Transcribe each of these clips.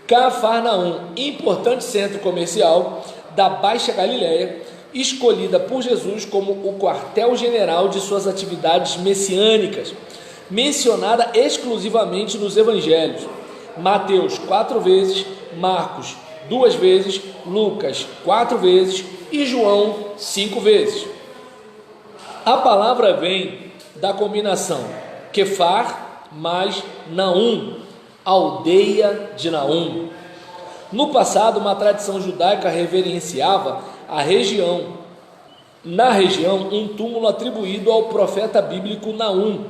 Cafarnaum, importante centro comercial da Baixa Galileia, escolhida por Jesus como o quartel-general de suas atividades messiânicas, mencionada exclusivamente nos evangelhos. Mateus 4 vezes, Marcos 2 vezes, Lucas 4 vezes e João 5 vezes. A palavra vem da combinação Quefar mais Naum, aldeia de Naum. No passado, uma tradição judaica reverenciava na região, um túmulo atribuído ao profeta bíblico Naum.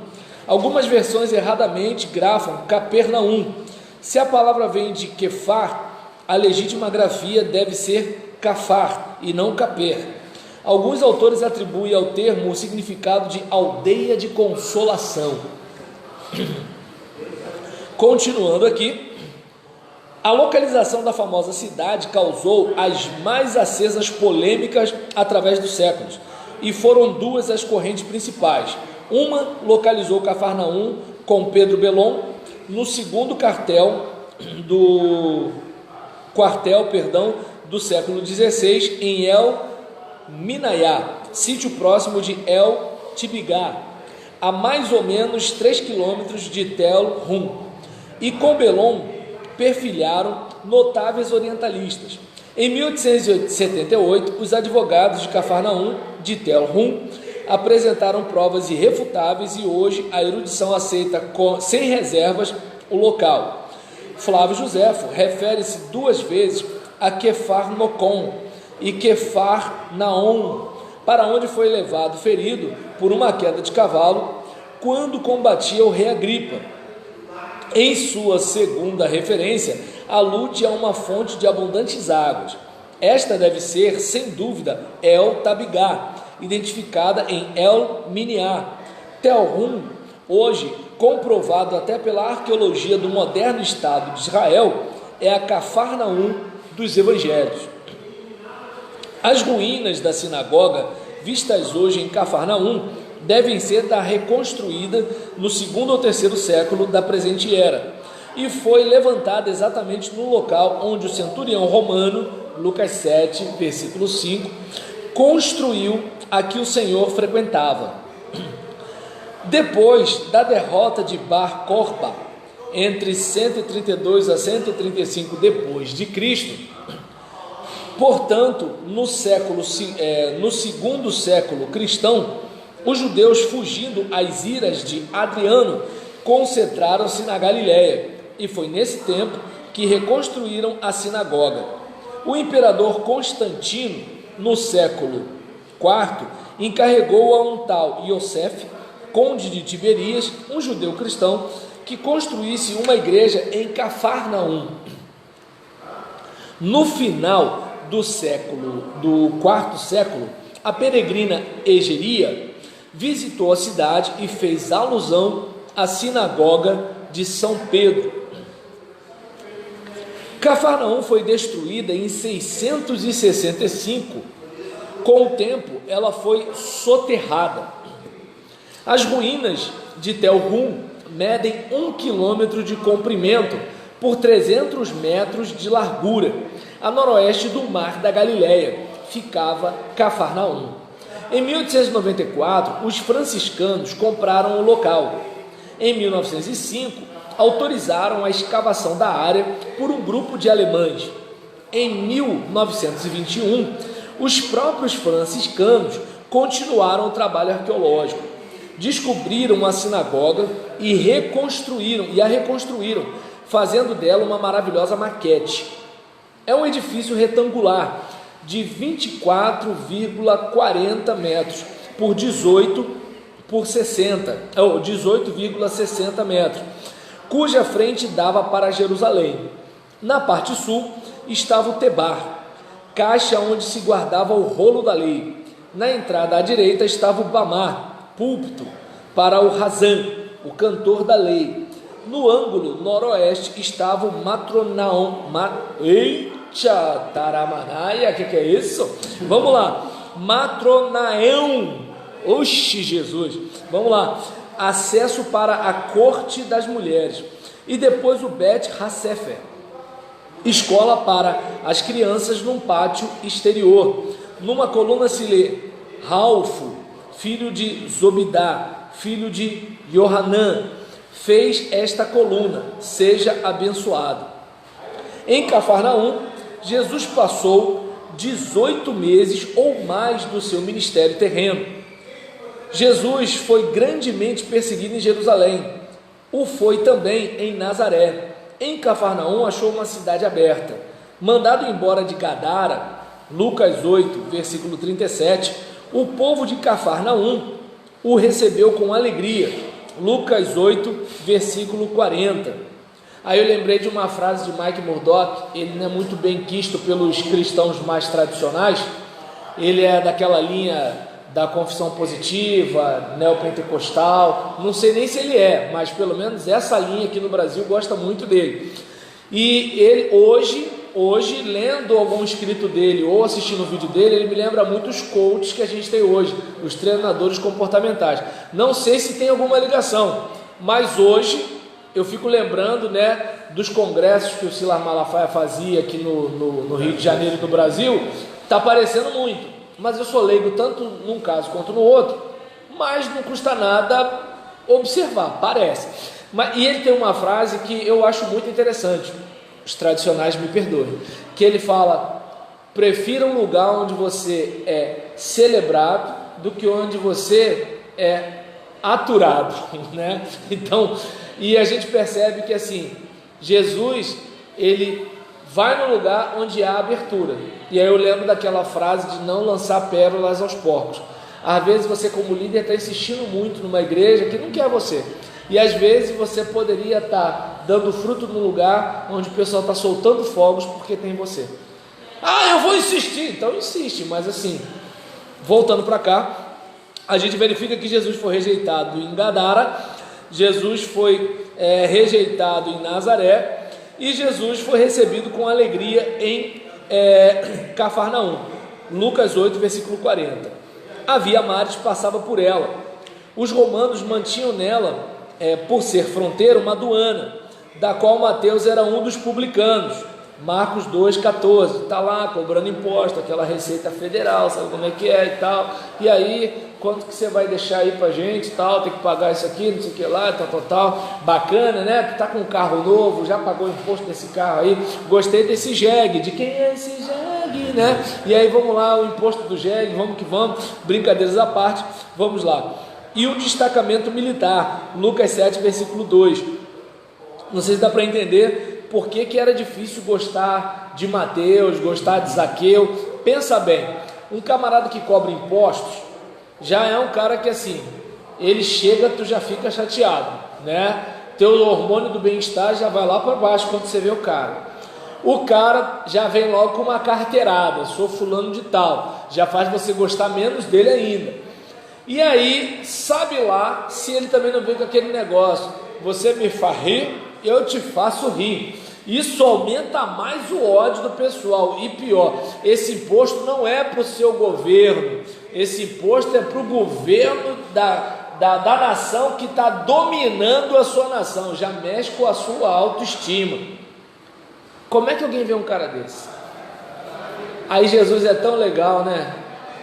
Algumas versões erradamente grafam Capernaum. Se a palavra vem de Quefar, a legítima grafia deve ser Cafar e não Caper. Alguns autores atribuem ao termo o significado de aldeia de consolação. Continuando aqui, a localização da famosa cidade causou as mais acesas polêmicas através dos séculos, e foram duas as correntes principais. Uma localizou Cafarnaum com Pedro Belon no segundo quartel do século XVI em El Minayá, sítio próximo de El Tibigá, a mais ou menos 3 quilômetros de Tel Rum, e com Belon perfilharam notáveis orientalistas. Em 1878, os advogados de Cafarnaum, de Tel Rum, apresentaram provas irrefutáveis e hoje a erudição aceita sem reservas o local. Flávio Joséfo refere-se 2 vezes a Quefarnocom e Quefarnaum, para onde foi levado ferido por uma queda de cavalo quando combatia o rei Agripa. Em sua segunda referência, alude a uma fonte de abundantes águas. Esta deve ser, sem dúvida, El Tabigá, identificada em El Miniá. Tel Rum, hoje comprovado até pela arqueologia do moderno Estado de Israel, é a Cafarnaum dos Evangelhos. As ruínas da sinagoga, vistas hoje em Cafarnaum, devem ser reconstruída no 2º ou 3º século da presente era, e foi levantada exatamente no local onde o centurião romano, Lucas 7, versículo 5, construiu a que o Senhor frequentava. Depois da derrota de Bar Corba, entre 132 a 135 depois de Cristo, portanto, no 2º século cristão, os judeus, fugindo às iras de Adriano, concentraram-se na Galileia, e foi nesse tempo que reconstruíram a sinagoga. O imperador Constantino, no século IV, encarregou a um tal Iosef, conde de Tiberias, um judeu cristão, que construísse uma igreja em Cafarnaum. No final do IV século, a peregrina Egeria visitou a cidade e fez alusão à sinagoga de São Pedro. Cafarnaum foi destruída em 665. Com o tempo, ela foi soterrada. As ruínas de Tel Rum medem 1 quilômetro de comprimento por 300 metros de largura. A noroeste do Mar da Galileia ficava Cafarnaum. Em 1894, os franciscanos compraram o local. Em 1905, autorizaram a escavação da área por um grupo de alemães. Em 1921, os próprios franciscanos continuaram o trabalho arqueológico. Descobriram a sinagoga e a reconstruíram, fazendo dela uma maravilhosa maquete. É um edifício retangular de 24,40 metros por 18,60 metros, cuja frente dava para Jerusalém. Na parte sul estava o Tebar, caixa onde se guardava o rolo da lei. Na entrada à direita estava o Bamar, púlpito, para o Razan, o cantor da lei. No ângulo noroeste estava o Matronaum. Eita, Taramanaia, que é isso? Vamos lá, Matronaum. Oxe, Jesus, vamos lá, acesso para a corte das mulheres. E depois o Bet Hassefer. escola para as crianças num pátio exterior. Numa coluna se lê: Ralfo, filho de Zobidá, filho de Johanã, fez esta coluna, seja abençoado. Em Cafarnaum, Jesus passou 18 meses ou mais do seu ministério terreno. Jesus foi grandemente perseguido em Jerusalém. O foi também em Nazaré. Em Cafarnaum achou uma cidade aberta. Mandado embora de Gadara, Lucas 8, versículo 37, o povo de Cafarnaum o recebeu com alegria. Lucas 8, versículo 40. Aí eu lembrei de uma frase de Mike Murdock. Ele não é muito bem quisto pelos cristãos mais tradicionais. Ele é daquela linha da confissão positiva, neopentecostal, não sei nem se ele é, mas pelo menos essa linha aqui no Brasil gosta muito dele. E ele hoje, lendo algum escrito dele ou assistindo o vídeo dele, ele me lembra muito os coaches que a gente tem hoje, os treinadores comportamentais. Não sei se tem alguma ligação, mas hoje eu fico lembrando, dos congressos que o Silas Malafaia fazia aqui no Rio de Janeiro e no Brasil. Está aparecendo muito, mas eu sou leigo tanto num caso quanto no outro, mas não custa nada observar, parece. E ele tem uma frase que eu acho muito interessante, os tradicionais me perdoem, que ele fala: prefira um lugar onde você é celebrado do que onde você é aturado, né? Então, e a gente percebe que assim, Jesus, ele vai no lugar onde há abertura. E aí eu lembro daquela frase de não lançar pérolas aos porcos. Às vezes você, como líder, está insistindo muito numa igreja que não quer você, e às vezes você poderia estar dando fruto num lugar onde o pessoal está soltando fogos porque tem você. Eu vou insistir. Então insiste, mas assim, voltando para cá, a gente verifica que Jesus foi rejeitado em Gadara, Jesus foi rejeitado em Nazaré, e Jesus foi recebido com alegria em Cafarnaum. Lucas 8, versículo 40. Havia mares, passava por ela. Os romanos mantinham nela, por ser fronteira, uma aduana, da qual Mateus era um dos publicanos. Marcos 2,14, está lá cobrando imposto, aquela receita federal, sabe como é que é e tal. E aí, quanto que você vai deixar aí pra gente e tal, tem que pagar isso aqui, não sei o que lá, tal. Bacana, né? Tu tá com um carro novo, já pagou o imposto desse carro aí, gostei desse jegue, de quem é esse jegue, né? E aí vamos lá, o imposto do jegue, vamos que vamos, brincadeiras à parte, vamos lá. E o destacamento militar, Lucas 7, versículo 2. Não sei se dá para entender por que era difícil gostar de Mateus, gostar de Zaqueu. Pensa bem, um camarada que cobra impostos já é um cara que assim, ele chega, tu já fica chateado, né? Teu hormônio do bem-estar já vai lá para baixo quando você vê o cara. O cara já vem logo com uma carteirada: sou fulano de tal, já faz você gostar menos dele ainda. E aí, sabe lá se ele também não vem com aquele negócio: você me faz rir, eu te faço rir. Isso aumenta mais o ódio do pessoal. E pior, esse imposto não é para o seu governo, esse imposto é para o governo da nação que está dominando a sua nação, já mexe com a sua autoestima. Como é que alguém vê um cara desse? Aí Jesus é tão legal, né?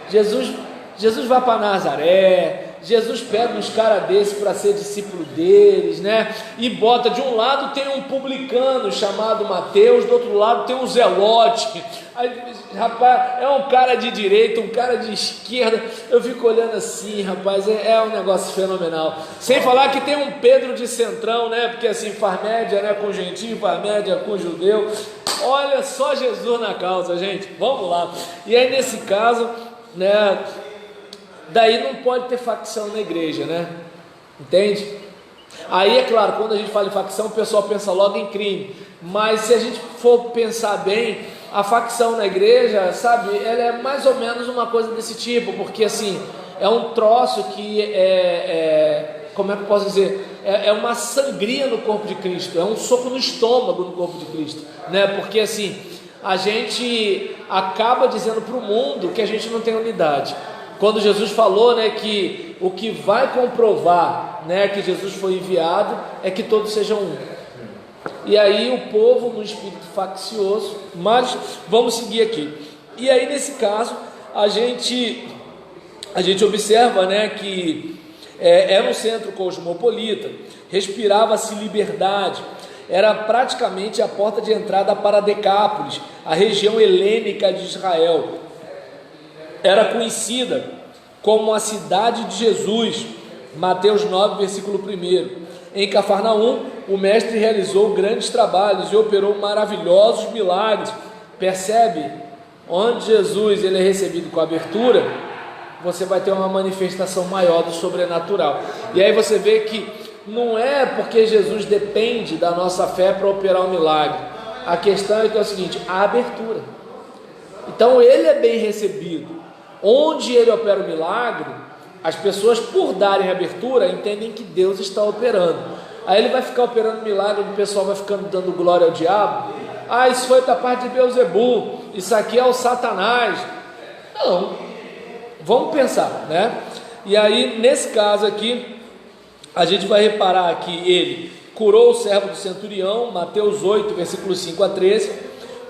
Jesus vai para Nazaré, Jesus pega uns caras desses para ser discípulo deles, né? E bota, de um lado tem um publicano chamado Mateus, do outro lado tem um zelote. Aí, rapaz, é um cara de direita, um cara de esquerda. Eu fico olhando assim, rapaz, é um negócio fenomenal. Sem falar que tem um Pedro de centrão, né? Porque assim, faz média, né, com gentio, faz média com judeu. Olha só Jesus na causa, gente. Vamos lá. E aí nesse caso, né, daí não pode ter facção na igreja, né? Entende? Aí é claro, quando a gente fala em facção, o pessoal pensa logo em crime. Mas se a gente for pensar bem, a facção na igreja, sabe, ela é mais ou menos uma coisa desse tipo, porque assim, é um troço que como é que eu posso dizer? É uma sangria no corpo de Cristo, é um soco no estômago no corpo de Cristo, né? Porque assim, a gente acaba dizendo para o mundo que a gente não tem unidade. Quando Jesus falou, né, que o que vai comprovar, né, que Jesus foi enviado é que todos sejam um. E aí o povo no espírito faccioso, mas vamos seguir aqui. E aí nesse caso a gente observa, né, que era um centro cosmopolita, respirava-se liberdade, era praticamente a porta de entrada para Decápolis, a região helênica de Israel. Era conhecida como a cidade de Jesus, Mateus 9, versículo 1. Em Cafarnaum, o mestre realizou grandes trabalhos e operou maravilhosos milagres. Percebe? Onde Jesus ele é recebido com abertura, você vai ter uma manifestação maior do sobrenatural. E aí você vê que não é porque Jesus depende da nossa fé para operar um milagre. A questão é que é o seguinte, a abertura. Então ele é bem recebido. Onde ele opera o milagre, as pessoas, por darem abertura, entendem que Deus está operando. Aí ele vai ficar operando milagre, o pessoal vai ficando dando glória ao diabo. Ah, isso foi da parte de Beelzebul, isso aqui é o Satanás. Não, vamos pensar, né? E aí, nesse caso aqui, a gente vai reparar que ele curou o servo do centurião, Mateus 8, versículos 5 a 13,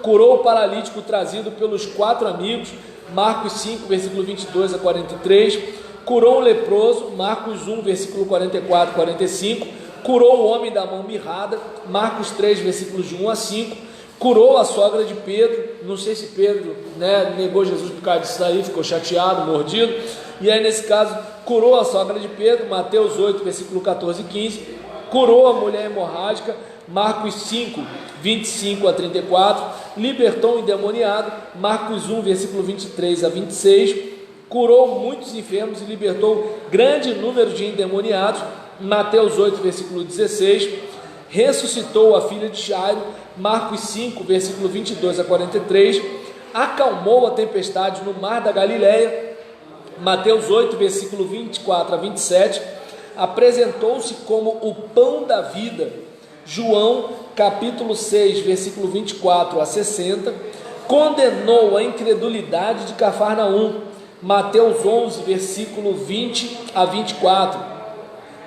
curou o paralítico trazido pelos 4 amigos, Marcos 5, versículo 22 a 43, curou o leproso, Marcos 1, versículo 44 a 45, curou o homem da mão mirrada, Marcos 3, versículos de 1 a 5, curou a sogra de Pedro, não sei se Pedro, né, negou Jesus por causa disso aí, ficou chateado, mordido, e aí nesse caso, curou a sogra de Pedro, Mateus 8, versículo 14 e 15, curou a mulher hemorrágica, Marcos 5, 25 a 34, libertou um endemoniado, Marcos 1, versículo 23 a 26, curou muitos enfermos e libertou grande número de endemoniados, Mateus 8, versículo 16, ressuscitou a filha de Jairo, Marcos 5, versículo 22 a 43, acalmou a tempestade no mar da Galileia, Mateus 8, versículo 24 a 27, apresentou-se como o pão da vida, João capítulo 6, versículo 24 a 60, condenou a incredulidade de Cafarnaum, Mateus 11, versículo 20 a 24,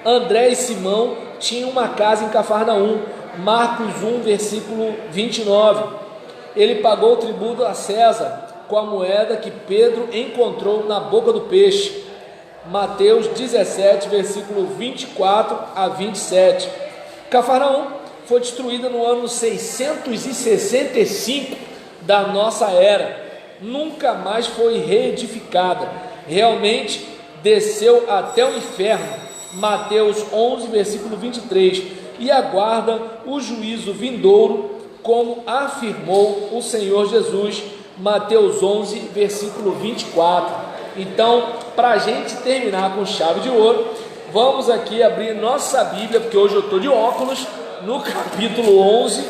André e Simão tinham uma casa em Cafarnaum, Marcos 1, versículo 29, ele pagou o tributo a César com a moeda que Pedro encontrou na boca do peixe, Mateus 17, versículo 24 a 27, Cafarnaum foi destruída no ano 665 da nossa era, nunca mais foi reedificada, realmente desceu até o inferno, Mateus 11, versículo 23, e aguarda o juízo vindouro, como afirmou o Senhor Jesus, Mateus 11, versículo 24. Então, para a gente terminar com chave de ouro, vamos aqui abrir nossa Bíblia, porque hoje eu estou de óculos, no capítulo 11,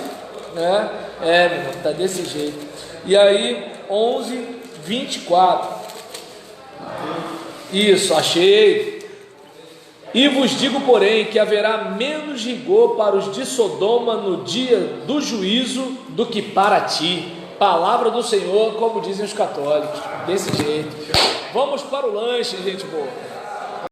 né? Meu irmão, tá desse jeito. E aí, 11, 24. Isso, achei. E vos digo, porém, que haverá menos rigor para os de Sodoma no dia do juízo do que para ti. Palavra do Senhor, como dizem os católicos, desse jeito. Vamos para o lanche, gente boa.